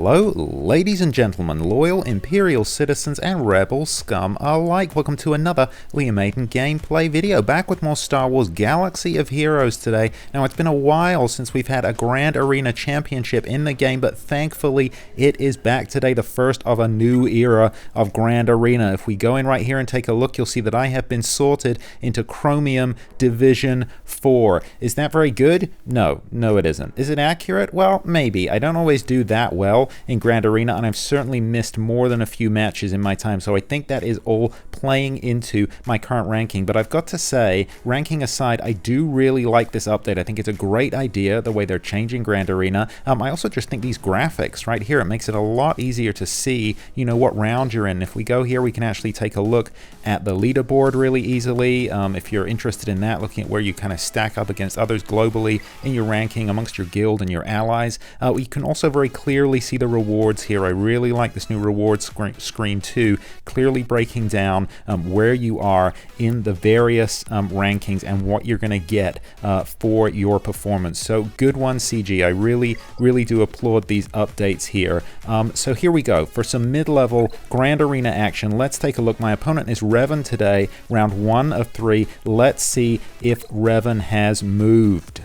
Hello, ladies and gentlemen, loyal Imperial citizens and rebel scum alike. Welcome to another Liam Maiden gameplay video. Back with more Star Wars Galaxy of Heroes today. Now, it's been a while since we've had a Grand Arena Championship in the game, but thankfully it is back today, the first of a new era of Grand Arena. If we go in right here and take a look, you'll see that I have been sorted into Chromium Division 4. Is that very good? No, it isn't. Is it accurate? Well, maybe. I don't always do that well in Grand Arena, and I've certainly missed more than a few matches in my time, so I think that is all playing into my current ranking. But I've got to say, ranking aside, I do really like this update. I think it's a great idea, the way they're changing Grand Arena. I also just think these graphics right here, it makes it a lot easier to see, you know, what round you're in. If we go here, we can actually take a look at the leaderboard really easily. If you're interested in that, looking at where you kind of stack up against others globally in your ranking amongst your guild and your allies. We can also very clearly see the rewards here. I really like this new rewards screen too, clearly breaking down where you are in the various rankings and what you're going to get for your performance. So good one, CG. I really do applaud these updates here. So here we go for some mid-level Grand Arena action. Let's take a look. My opponent is Revan today, round 1 of 3. Let's see if Revan has moved.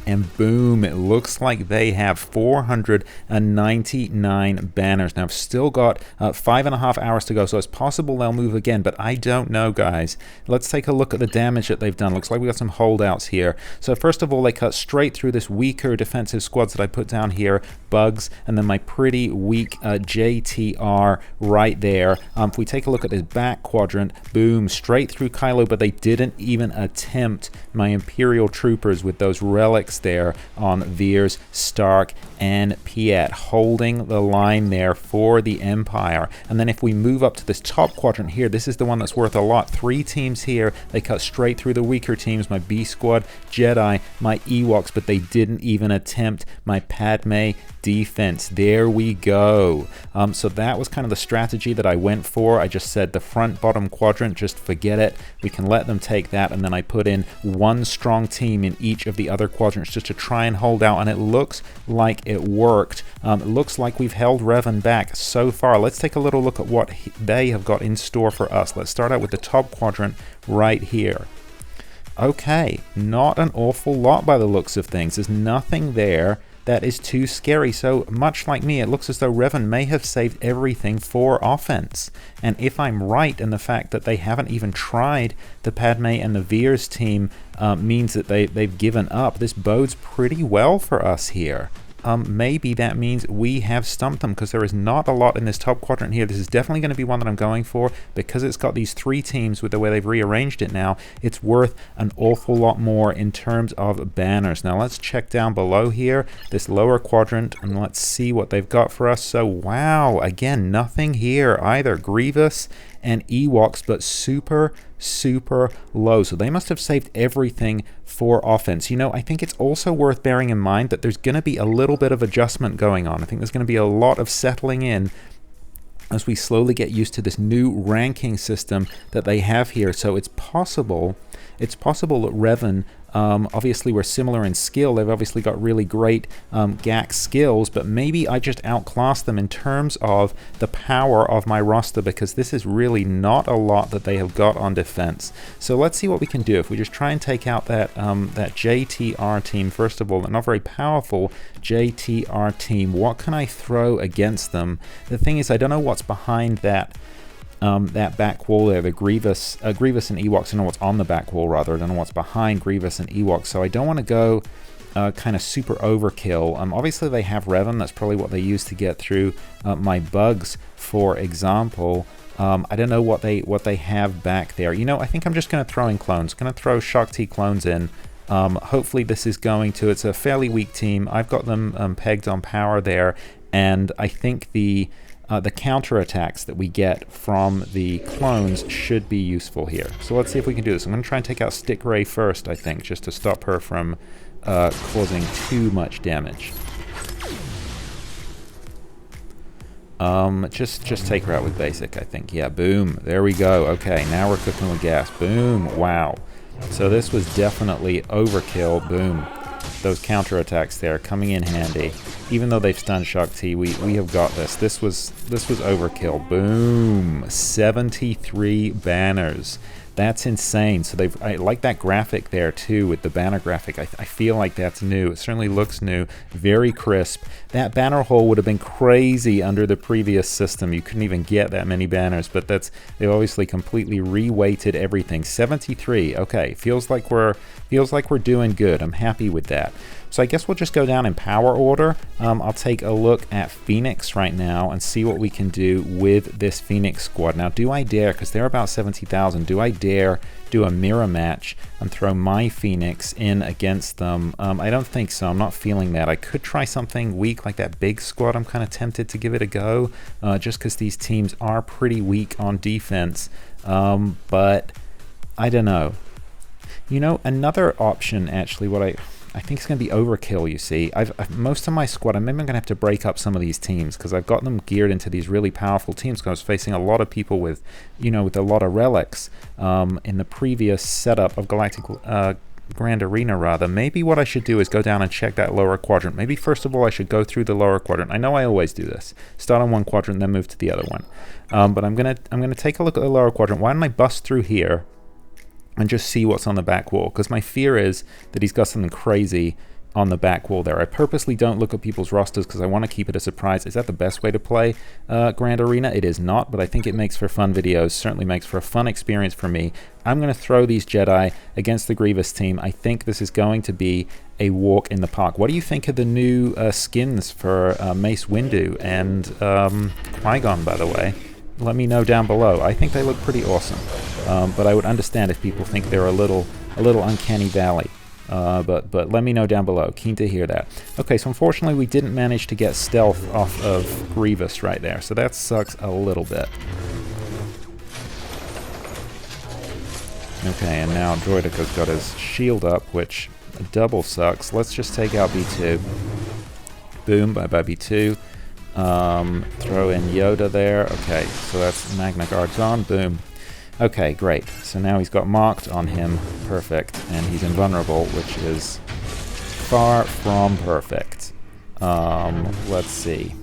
And boom, it looks like they have 499 banners. Now, I've still got 5.5 hours to go, so it's possible they'll move again, but I don't know, guys. Let's take a look at the damage that they've done. Looks like we got some holdouts here. So first of all, they cut straight through this weaker defensive squads that I put down here, Bugs, and then my pretty weak JTR right there. If we take a look at this back quadrant, boom, straight through Kylo, but they didn't even attempt my Imperial troopers with those relics there on Veers, Stark, and Piet, holding the line there for the Empire. And then if we move up to this top quadrant here, this is the one that's worth a lot. 3 teams here. They cut straight through the weaker teams, my B Squad, Jedi, my Ewoks, but they didn't even attempt my Padme defense. There we go. So that was kind of the strategy that I went for. I just said the front bottom quadrant, just forget it. We can let them take that, and then I put in one strong team in each of the other quadrants just to try and hold out, and it looks like it worked. It looks like we've held Revan back so far. Let's take a little look at what they have got in store for us. Let's start out with the top quadrant right here. Okay, not an awful lot by the looks of things. There's nothing there that is too scary. So much like me, it looks as though Revan may have saved everything for offense. And if I'm right in the fact that they haven't even tried the Padme and the Veers team, means that they've given up. This bodes pretty well for us here. Maybe that means we have stumped them, because there is not a lot in this top quadrant here. This is definitely going to be one that I'm going for, because it's got these 3 teams with the way they've rearranged it now. It's worth an awful lot more in terms of banners. Now let's check down below here, this lower quadrant, and let's see what they've got for us. So wow, again, nothing here either. Grievous and Ewoks, but super low. So they must have saved everything for offense. You know, I think it's also worth bearing in mind that there's going to be a little bit of adjustment going on. I think there's going to be a lot of settling in as we slowly get used to this new ranking system that they have here. So it's possible that Revan, obviously we're similar in skill. They've obviously got really great GAC skills, but maybe I just outclass them in terms of the power of my roster, because this is really not a lot that they have got on defense. So let's see what we can do. If we just try and take out that JTR team, first of all, the not very powerful JTR team, what can I throw against them? The thing is, I don't know what's behind that back wall there, the Grievous and Ewoks. I don't know what's on the back wall, rather. I don't know what's behind Grievous and Ewoks, so I don't want to go kind of super overkill. Obviously they have Revan. That's probably what they use to get through my Bugs, for example. I don't know what they have back there. You know, I think I'm just going to throw in clones. Going to throw Shock T clones in. Hopefully this is going to, it's a fairly weak team. I've got them pegged on power there, and I think the counterattacks that we get from the clones should be useful here. So let's see if we can do this. I'm going to try and take out Stick Ray first, I think, just to stop her from causing too much damage. Just take her out with basic, I think. Yeah, boom. There we go. Okay, now we're cooking with gas. Boom. Wow. So this was definitely overkill. Boom. Those counterattacks there coming in handy. Even though they've stunned Shock T, we have got this. This was overkill. Boom. 73 banners. That's insane. So I like that graphic there too with the banner graphic. I feel like that's new. It certainly looks new. Very crisp. That banner hole would have been crazy under the previous system. You couldn't even get that many banners, but they've obviously completely reweighted everything. 73. Okay, feels like we're doing good. I'm happy with that. So I guess we'll just go down in power order. I'll take a look at Phoenix right now and see what we can do with this Phoenix squad. Now, do I dare, because they're about 70,000, do I dare do a mirror match and throw my Phoenix in against them? I don't think so. I'm not feeling that. I could try something weak like that big squad. I'm kind of tempted to give it a go, just because these teams are pretty weak on defense. But I don't know. You know, another option, actually, I think it's going to be overkill, you see. Most of my squad, maybe I'm going to have to break up some of these teams because I've got them geared into these really powerful teams because I was facing a lot of people with, you know, with a lot of relics in the previous setup of Galactic Grand Arena, rather. Maybe what I should do is go down and check that lower quadrant. Maybe first of all I should go through the lower quadrant. I know I always do this. Start on one quadrant, then move to the other one. But I'm gonna take a look at the lower quadrant. Why don't I bust through here and just see what's on the back wall, because my fear is that he's got something crazy on the back wall there. I purposely don't look at people's rosters because I want to keep it a surprise. Is that the best way to play Grand Arena? It is not, but I think it makes for fun videos, certainly makes for a fun experience for me. I'm going to throw these Jedi against the Grievous team. I think this is going to be a walk in the park. What do you think of the new skins for Mace Windu and Qui-Gon, by the way? Let me know down below. I think they look pretty awesome, but I would understand if people think they're a little uncanny valley. But let me know down below. Keen to hear that. Okay, so unfortunately we didn't manage to get stealth off of Grievous right there, so that sucks a little bit. Okay, and now Droideca's got his shield up, which double sucks. Let's just take out B2. Boom, bye-bye B2. Throw in Yoda there. Okay, so that's Magna Guards on. Boom. Okay, great. So now he's got marked on him. Perfect. And he's invulnerable, which is far from perfect. Let's see.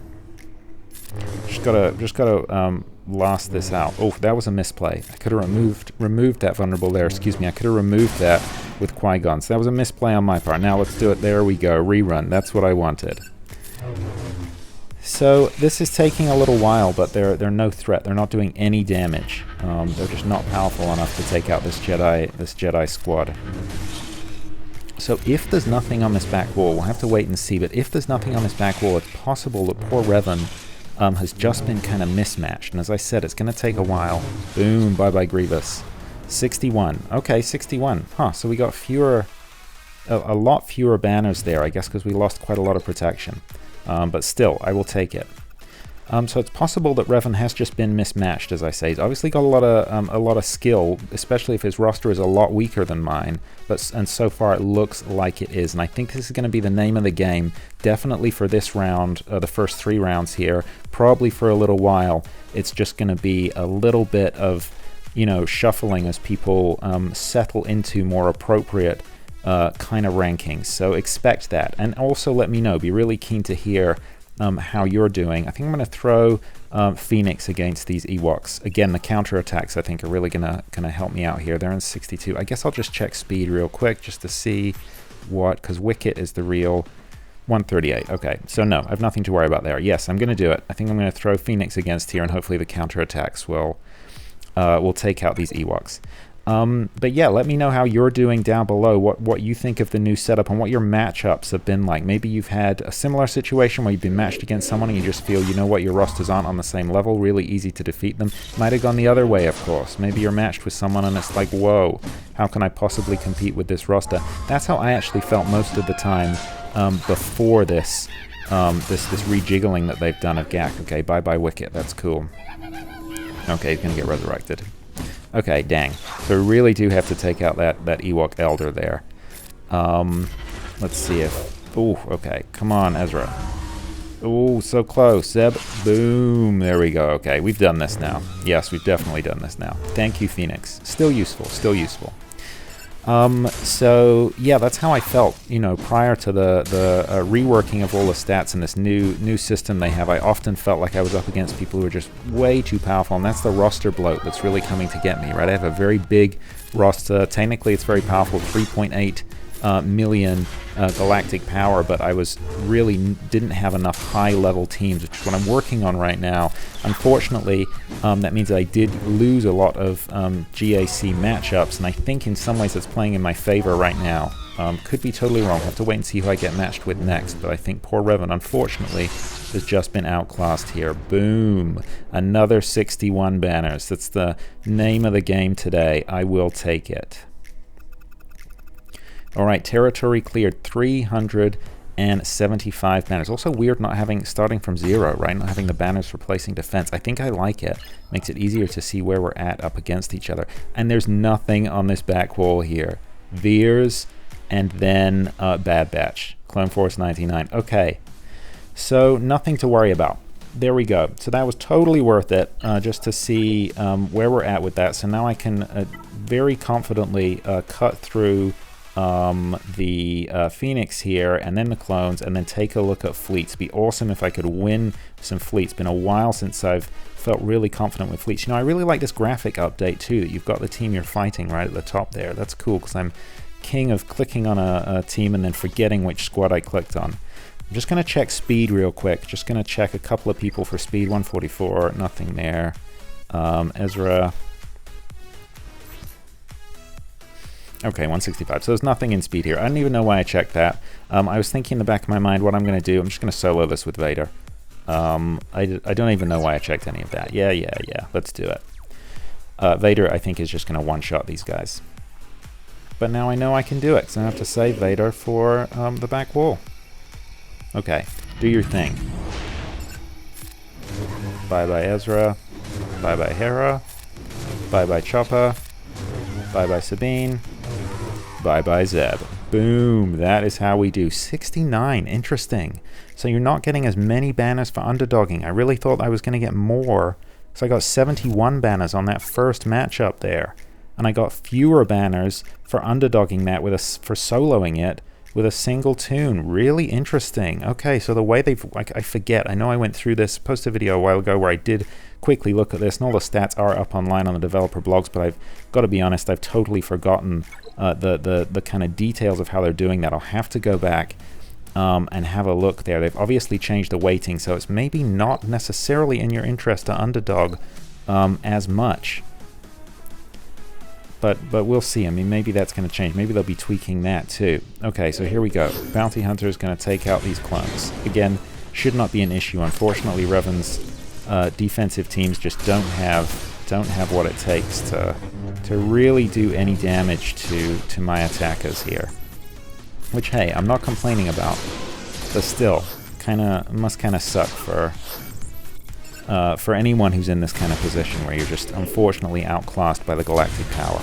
Just gotta last this out. Oh, that was a misplay. I could have removed that vulnerable there. Excuse me. I could have removed that with Qui-Gon. So that was a misplay on my part. Now let's do it. There we go. Rerun. That's what I wanted. So this is taking a little while, but they're no threat. They're not doing any damage. They're just not powerful enough to take out this Jedi squad. So if there's nothing on this back wall, we'll have to wait and see. But if there's nothing on this back wall, it's possible that poor Revan has just been kind of mismatched. And as I said, it's going to take a while. Boom, bye-bye Grievous. 61. Okay, 61. Huh, so we got a lot fewer banners there, I guess, because we lost quite a lot of protection. But still, I will take it. So it's possible that Revan has just been mismatched, as I say. He's obviously got a lot of skill, especially if his roster is a lot weaker than mine. And so far it looks like it is. And I think this is going to be the name of the game, definitely for this round, the first 3 rounds here. Probably for a little while. It's just going to be a little bit of, you know, shuffling as people settle into more appropriate kind of rankings. So expect that. And also let me know. Be really keen to hear how you're doing. I think I'm going to throw Phoenix against these Ewoks. Again, the counterattacks I think are really gonna help me out here. They're in 62. I guess I'll just check speed real quick just to see what, because Wicket is the real 138. Okay, so no, I have nothing to worry about there. Yes, I'm going to do it. I think I'm going to throw Phoenix against here, and hopefully the counterattacks will take out these Ewoks. But yeah, let me know how you're doing down below, what you think of the new setup and what your matchups have been like. Maybe you've had a similar situation where you've been matched against someone and you just feel, you know what, your rosters aren't on the same level, really easy to defeat them. Might have gone the other way, of course. Maybe you're matched with someone and it's like, whoa, how can I possibly compete with this roster? That's how I actually felt most of the time before this rejiggling that they've done of GAC. Okay, bye-bye Wicket, that's cool. Okay, he's gonna get resurrected. Okay, dang. So we really do have to take out that Ewok Elder there. Let's see if... Ooh, okay. Come on, Ezra. Ooh, so close. Zeb. Boom. There we go. Okay, we've done this now. Yes, we've definitely done this now. Thank you, Phoenix. Still useful. Still useful. So yeah, that's how I felt, you know, prior to the reworking of all the stats in this new system they have. I often felt like I was up against people who are just way too powerful, and that's the roster bloat that's really coming to get me, right? I have a very big roster. Technically, it's very powerful, 3.8 million galactic power, but I was really didn't have enough high-level teams, which is what I'm working on right now. Unfortunately, that means that I did lose a lot of GAC matchups, and I think in some ways that's playing in my favor right now. Could be totally wrong. Have to wait and see who I get matched with next, but I think poor Revan, unfortunately, has just been outclassed here. Boom! Another 61 banners. That's the name of the game today. I will take it. Alright, territory cleared, 375 banners. Also weird not starting from 0, right? Not having the banners replacing defense. I think I like it. Makes it easier to see where we're at up against each other. And there's nothing on this back wall here. Veers, and then Bad Batch. Clone Force 99. Okay, so nothing to worry about. There we go. So that was totally worth it, just to see where we're at with that. So now I can very confidently cut through the Phoenix here, and then the clones, and then take a look at fleets. It'd be awesome if I could win some fleets. Been a while since I've felt really confident with fleets. You know, I really like this graphic update too, that you've got the team you're fighting right at the top there. That's cool, because I'm king of clicking on a team and then forgetting which squad I clicked on. I'm just going to check speed real quick. Just going to check a couple of people for speed. 144, nothing there. Ezra. Okay, 165. So there's nothing in speed here. I don't even know why I checked that. I was thinking in the back of my mind what I'm going to do. I'm just going to solo this with Vader. I don't even know why I checked any of that. Yeah. Let's do it. Vader, I think, is just going to one-shot these guys. But now I know I can do it, so I have to save Vader for the back wall. Okay, do your thing. Bye-bye Ezra. Bye-bye Hera. Bye-bye Choppa. Bye-bye Sabine. Bye-bye Zeb. Boom, that is how we do. 69, interesting. So you're not getting as many banners for underdogging. I really thought I was going to get more. So I got 71 banners on that first matchup there. And I got fewer banners for underdogging that for soloing it with a single tune. Really interesting. Okay, so the way I forget. I know I went through this, posted a video a while ago where I did quickly look at this, and all the stats are up online on the developer blogs, but I've got to be honest, I've totally forgotten the kind of details of how they're doing that. I'll have to go back and have a look there. They've obviously changed the weighting, so it's maybe not necessarily in your interest to underdog as much. But we'll see. I mean, maybe that's going to change. Maybe they'll be tweaking that too. Okay, so here we go. Bounty Hunter is going to take out these clones. Again, should not be an issue. Unfortunately, Revan's defensive teams just don't have what it takes to really do any damage to my attackers here. Which, hey, I'm not complaining about, but still, must kind of suck for anyone who's in this kind of position where you're just unfortunately outclassed by the galactic power.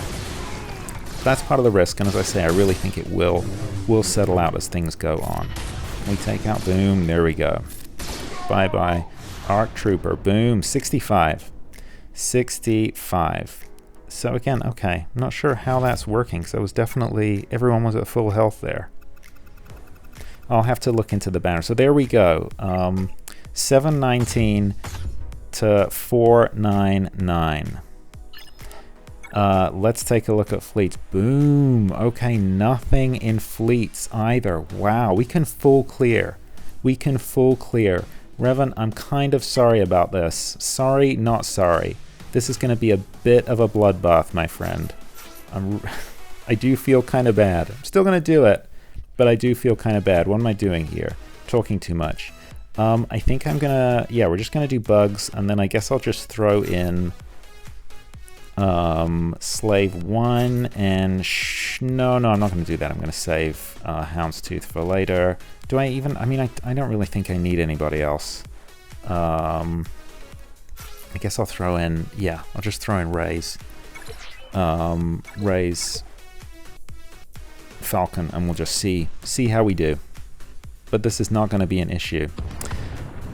That's part of the risk, and as I say, I really think it will settle out as things go on. We take out, boom, there we go. Bye-bye. Arc Trooper, boom, 65. 65. So again, okay, I'm not sure how that's working, because it was definitely, everyone was at full health there. I'll have to look into the banner. So there we go. 719 to 499. Let's take a look at fleets. Boom. Okay, nothing in fleets either. Wow, we can full clear. We can full clear. Revan, I'm kind of sorry about this. Sorry, not sorry. This is going to be a bit of a bloodbath, my friend. I do feel kind of bad. I'm still going to do it, but I do feel kind of bad. What am I doing here? Talking too much. I think I'm gonna, yeah, we're just gonna do bugs, and then I guess I'll just throw in Slave 1 and no, I'm not gonna do that. I'm gonna save Houndstooth for later. Do I even, I mean, I don't really think I need anybody else. I guess I'll throw in, yeah, I'll just throw in Ray's Falcon, and we'll just see how we do. But this is not going to be an issue.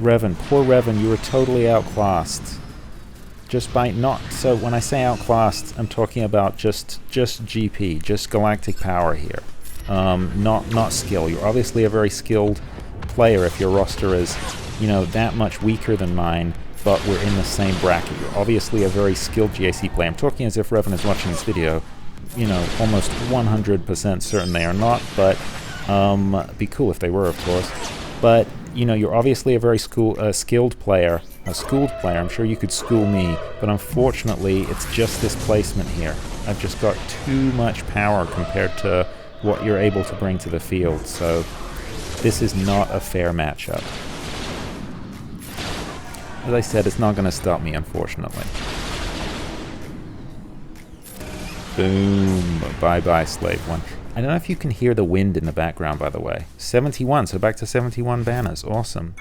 Revan, poor Revan, you were totally outclassed. Just by not, so when I say outclassed, I'm talking about just GP, just galactic power here. Not skill. You're obviously a very skilled player if your roster is, you know, that much weaker than mine, but we're in the same bracket. You're obviously a very skilled GAC player. I'm talking as if Revan is watching this video. You know, almost 100% certain they are not, but be cool if they were, of course. But, you know, you're obviously a very skilled player, a schooled player. I'm sure you could school me, but unfortunately, it's just this placement here. I've just got too much power compared to what you're able to bring to the field, so this is not a fair matchup. As I said, it's not going to stop me, unfortunately. Boom. Bye-bye, Slave One. I don't know if you can hear the wind in the background, by the way. 71, so back to 71 banners. Awesome.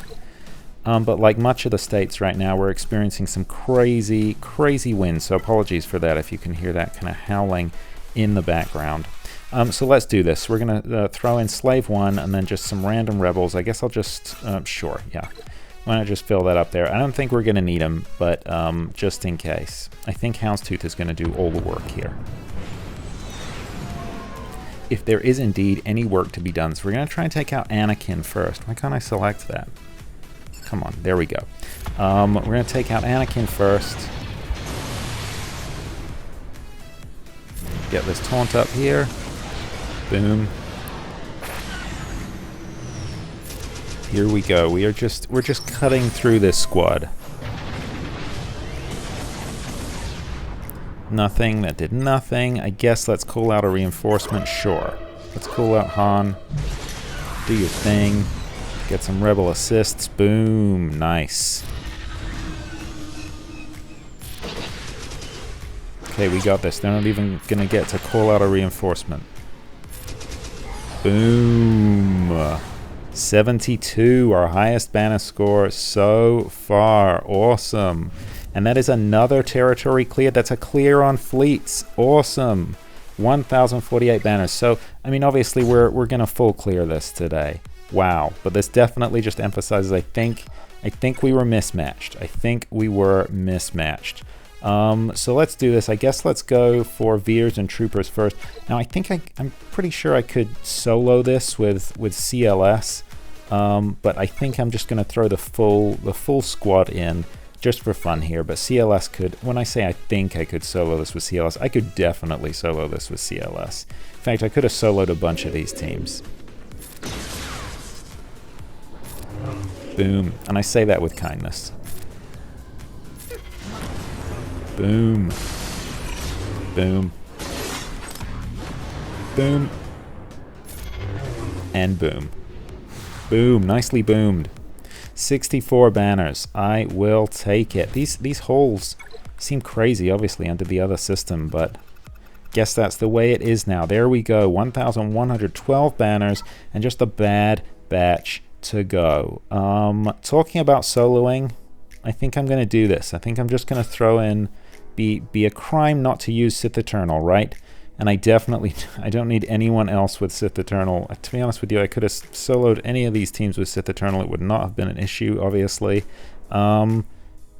But like much of the states right now, we're experiencing some crazy, crazy winds, so apologies for that if you can hear that kind of howling in the background. So let's do this. We're going to throw in Slave 1 and then just some random rebels. I guess I'll just... sure, yeah. Why not just fill that up there? I don't think we're going to need them, but just in case. I think Houndstooth is going to do all the work here. If there is indeed any work to be done. So we're going to try and take out Anakin first. Why can't I select that? Come on, there we go. We're going to take out Anakin first. Get this taunt up here. Boom. Here we go. We're just cutting through this squad. Nothing. That did nothing. I guess let's call out a reinforcement. Sure. Let's call out Han. Do your thing. Get some rebel assists. Boom. Nice. Okay, we got this. They're not even going to get to call out a reinforcement. Boom. 72, our highest banner score so far. Awesome. And that is another territory cleared. That's a clear on fleets. Awesome. 1,048 banners. So, I mean, obviously we're going to full clear this today. Wow. But this definitely just emphasizes, I think we were mismatched. I think we were mismatched. So let's do this. I guess let's go for Veers and Troopers first. Now, I think I'm pretty sure I could solo this with CLS. But I think I'm just going to throw the full squad in just for fun here. But CLS could, when I say I think I could solo this with CLS, I could definitely solo this with CLS. In fact, I could have soloed a bunch of these teams. Boom. And I say that with kindness. Boom. Boom. Boom. And boom. Boom. Nicely boomed. 64 banners. I will take it. These holes seem crazy, obviously, under the other system, but guess that's the way it is now. There we go. 1,112 banners and just a bad batch to go. Talking about soloing, I think I'm going to do this. I think I'm just going to throw in be a crime not to use Sith Eternal, right? And I don't need anyone else with Sith Eternal. To be honest with you, I could have soloed any of these teams with Sith Eternal. It would not have been an issue, obviously.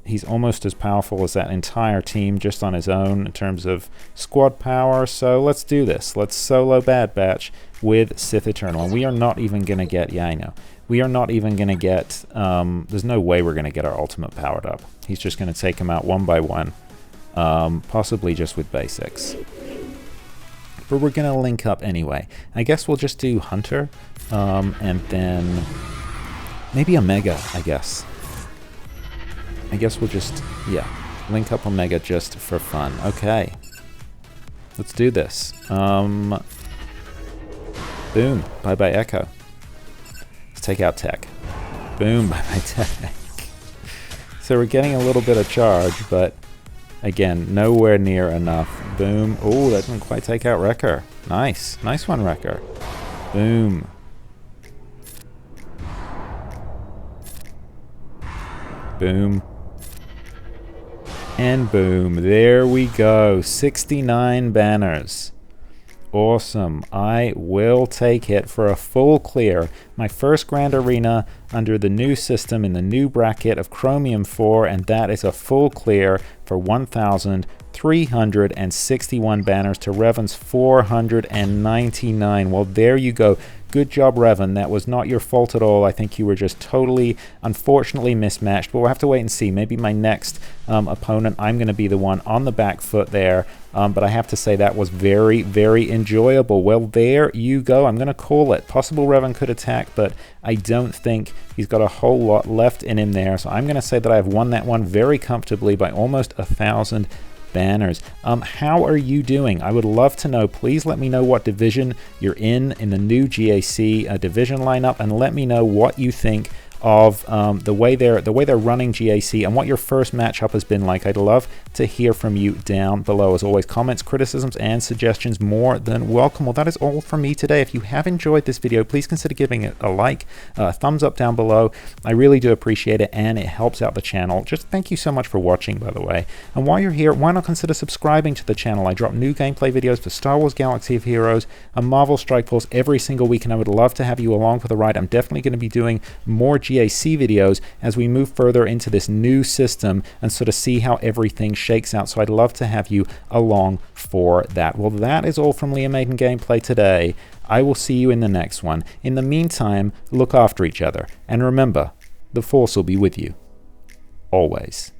He's almost as powerful as that entire team just on his own in terms of squad power. So let's do this. Let's solo Bad Batch with Sith Eternal. And we are not even going to get, yeah, I know. We are not even going to get, there's no way we're going to get our ultimate powered up. He's just going to take them out one by one. Possibly just with basics. But we're going to link up anyway. I guess we'll just do Hunter, and then maybe Omega, I guess. I guess we'll just, yeah, link up Omega just for fun. Okay. Let's do this. Boom. Bye-bye Echo. Let's take out Tech. Boom. Bye-bye Tech. So we're getting a little bit of charge, but again, nowhere near enough. Boom. Oh, that didn't quite take out Wrecker. Nice. Nice one, Wrecker. Boom. Boom. And boom. There we go. 69 banners. Awesome. I will take it for a full clear. My first Grand Arena under the new system in the new bracket of Chromium IV, and that is a full clear for 1,361 banners to Revan's 499. Well, there you go. Good job, Revan. That was not your fault at all. I think you were just totally, unfortunately, mismatched. But we'll have to wait and see. Maybe my next opponent, I'm going to be the one on the back foot there. But I have to say that was very, very enjoyable. Well, there you go. I'm going to call it. Possible Revan could attack, but I don't think he's got a whole lot left in him there. So I'm going to say that I've won that one very comfortably by almost 1,000 banners. How are you doing? I would love to know. Please let me know what division you're in the new GAC division lineup, and let me know what you think of the way they're running GAC and what your first matchup has been like. I'd love to hear from you down below. As always, comments, criticisms, and suggestions more than welcome. Well, that is all from me today. If you have enjoyed this video, please consider giving it a like, a thumbs up down below. I really do appreciate it, and it helps out the channel. Just thank you so much for watching, by the way. And while you're here, why not consider subscribing to the channel? I drop new gameplay videos for Star Wars Galaxy of Heroes and Marvel Strike Force every single week, and I would love to have you along for the ride. I'm definitely going to be doing more GAC videos as we move further into this new system and sort of see how everything shakes out. So I'd love to have you along for that. Well, that is all from Liam Maiden Gameplay today. I will see you in the next one. In the meantime, look after each other, and remember, the Force will be with you always.